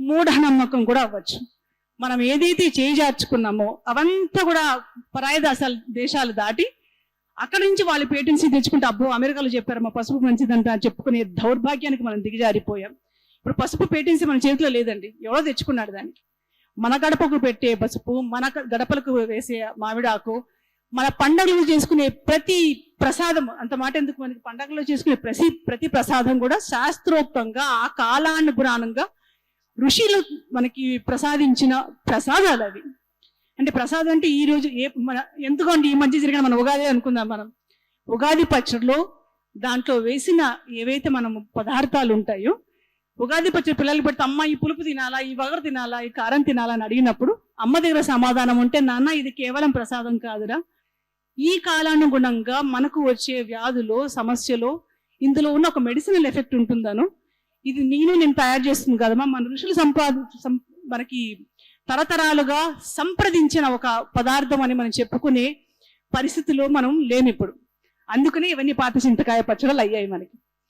మూఢనమ్మకం కూడా అవ్వచ్చు. మనం ఏదైతే చేజార్చుకున్నామో అవంతా కూడా పరాయి దేశాలు దాటి అక్కడి నుంచి వాళ్ళు పేటెన్సీ తెచ్చుకుంటే అబ్బో అమెరికాలో చెప్పారు మా పసుపు మంచిదంట అని చెప్పుకునే దౌర్భాగ్యానికి మనం దిగజారిపోయాం. ఇప్పుడు పసుపు పేటెన్సీ మన చేతిలో లేదండి, ఎవరో తెచ్చుకున్నాడు దానికి. మన గడపకు పెట్టే పసుపు, మన గడపలకు వేసే మామిడాకు, మన పండగలు చేసుకునే ప్రతి ప్రసాదం, అంత మాట ఎందుకు, మనకి పండగలో చేసుకునే ప్రతి ప్రసాదం కూడా శాస్త్రోక్తంగా ఆ కాలానుగుణంగా ఋషులు మనకి ప్రసాదించిన ప్రసాదాలు అవి. అంటే ప్రసాదం అంటే ఈ రోజు మన ఎందుకంటే ఈ మధ్య జరిగిన మన ఉగాది అనుకుందాం. మనం ఉగాది పచ్చడిలో దాంట్లో వేసిన ఏవైతే మనం పదార్థాలు ఉంటాయో, ఉగాది పచ్చడి పిల్లలు పెడితే అమ్మ ఈ పులుపు తినాలా, ఈ వగరు తినాలా, ఈ కారం తినాలా అని అడిగినప్పుడు అమ్మ దగ్గర సమాధానం ఉంటే, నాన్న ఇది కేవలం ప్రసాదం కాదురా, ఈ కాలానుగుణంగా మనకు వచ్చే వ్యాధులో సమస్యలో ఇందులో ఉన్న ఒక మెడిసినల్ ఎఫెక్ట్ ఉంటుందను, ఇది నేను తయారు చేస్తుంది కదమ్మా, మన ఋషులు మనకి తరతరాలుగా సంప్రదించిన ఒక పదార్థం అని మనం చెప్పుకునే పరిస్థితిలో మనం లేమిప్పుడు. అందుకనే ఇవన్నీ పాత చింతకాయ పచ్చళ్ళు అయ్యాయి మనకి.